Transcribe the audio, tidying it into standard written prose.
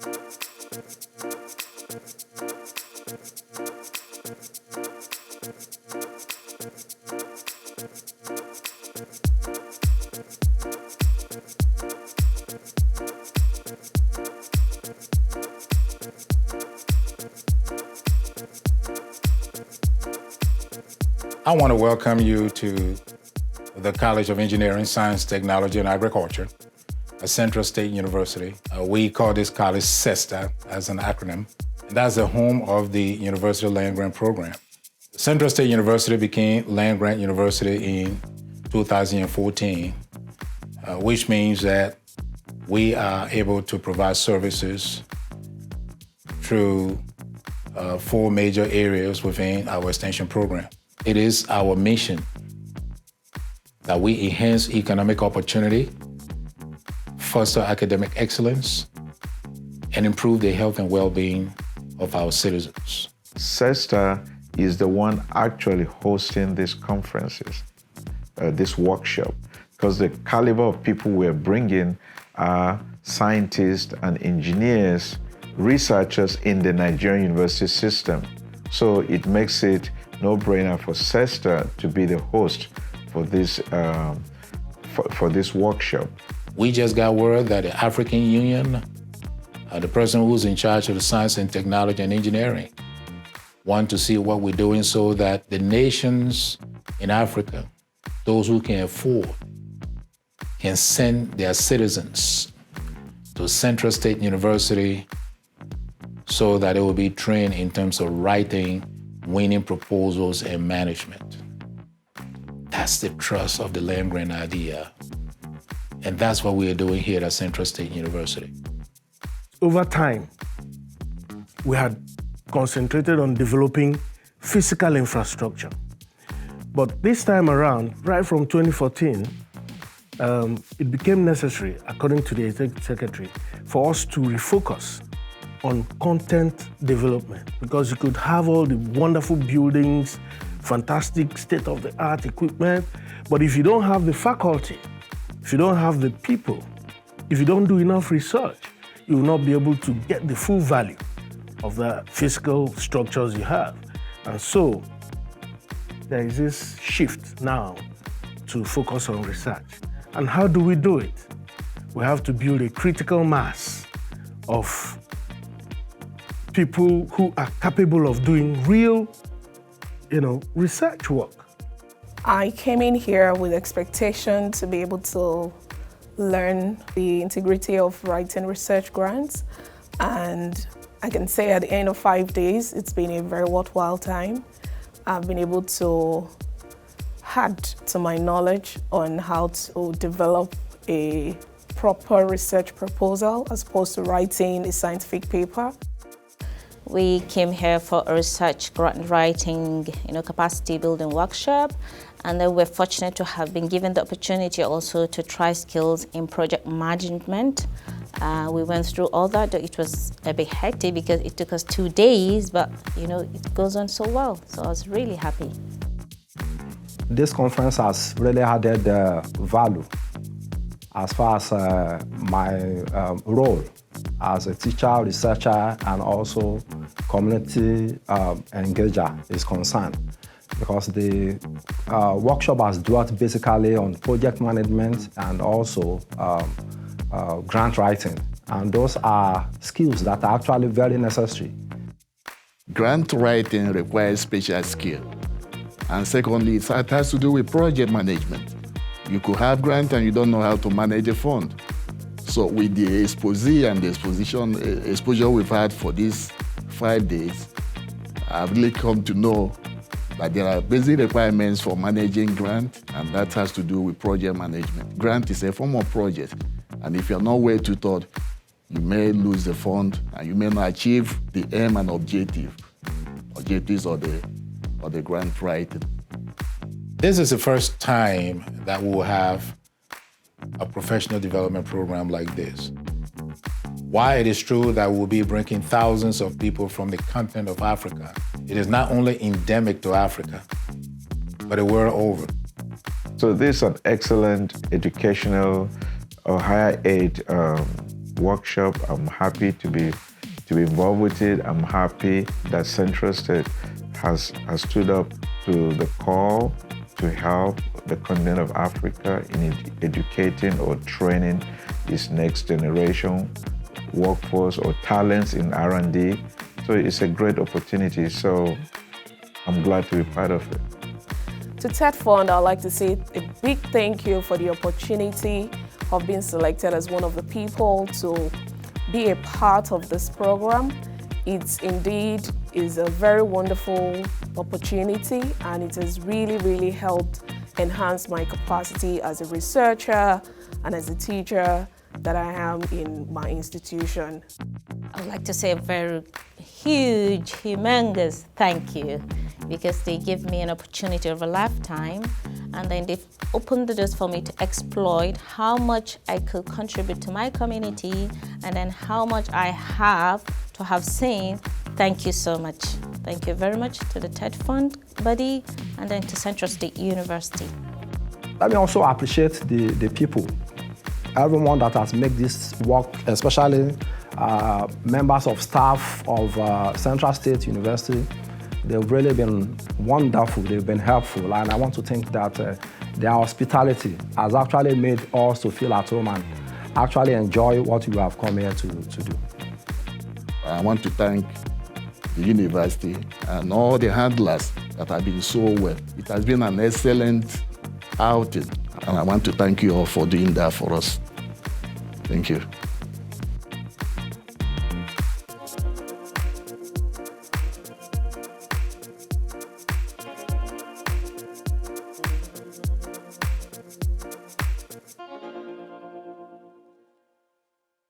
I want to welcome you to the College of Engineering, Science, Technology, and Agriculture at Central State University. We call this college CESTA as an acronym, and that's the home of the University Land Grant Program. Central State University became Land Grant University in 2014, which means that we are able to provide services through 4 major areas within our extension program. It is our mission that we enhance economic opportunity, foster academic excellence, and improve the health and well-being of our citizens. CESTA is the one actually hosting these conferences, this workshop, because the caliber of people we're bringing are scientists and engineers, researchers in the Nigerian university system. So it makes it no-brainer for CESTA to be the host for this workshop. We just got word that the African Union, the person who's in charge of the science and technology and engineering, want to see what we're doing so that the nations in Africa, those who can afford, can send their citizens to Central State University so that they will be trained in terms of writing, winning proposals, and management. That's the trust of the land grant idea. And that's what we are doing here at Central State University. Over time, we had concentrated on developing physical infrastructure. But this time around, right from 2014, it became necessary, according to the Executive Secretary, for us to refocus on content development, because you could have all the wonderful buildings, fantastic state-of-the-art equipment, but if you don't have the faculty, if you don't have the people, if you don't do enough research, you will not be able to get the full value of the physical structures you have. And so there is this shift now to focus on research. And how do we do it? We have to build a critical mass of people who are capable of doing real, research work. I came in here with expectation to be able to learn the integrity of writing research grants, and I can say at the end of 5 days, it's been a very worthwhile time. I've been able to add to my knowledge on how to develop a proper research proposal as opposed to writing a scientific paper. We came here for a research grant writing, capacity building workshop, and then we're fortunate to have been given the opportunity also to try skills in project management. We went through all that. It was a bit hectic because it took us 2 days, but it goes on so well. So I was really happy. This conference has really added value as far as my role as a teacher, researcher, and also community engager is concerned, because the workshop has dwelt basically on project management and also grant writing. And those are skills that are actually very necessary. Grant writing requires special skill. And secondly, it has to do with project management. You could have grant and you don't know how to manage a fund. So with the exposé and the exposure we've had for these 5 days, I've really come to know that there are basic requirements for managing grant, and that has to do with project management. Grant is a form of project, and if you're not well tutored, you may lose the fund and you may not achieve the aim and objectives of the grant writing. This is the first time that we'll have a professional development program like this. While it is true that we'll be bringing thousands of people from the continent of Africa, it is not only endemic to Africa, but the world over. So this is an excellent educational or higher ed workshop. I'm happy to be involved with it. I'm happy that Central State has stood up to the call to help the continent of Africa in educating or training its next generation workforce or talents in R&D. So it's a great opportunity. So I'm glad to be part of it. To TET Fund, I'd like to say a big thank you for the opportunity of being selected as one of the people to be a part of this program. It indeed is a very wonderful opportunity, and it has really, really helped enhance my capacity as a researcher and as a teacher that I am in my institution. I would like to say a very huge, humongous thank you, because they give me an opportunity of a lifetime, and then they've opened the doors for me to exploit how much I could contribute to my community and then how much I have to have seen. Thank you so much. Thank you very much to the TET Fund body and then to Central State University. Let me also appreciate the people, everyone that has made this work, especially members of staff of Central State University. They've really been wonderful, they've been helpful, and I want to think that their hospitality has actually made us to feel at home and actually enjoy what you have come here to do. I want to thank the university and all the handlers that have been so well. It has been an excellent outing, and I want to thank you all for doing that for us. Thank you.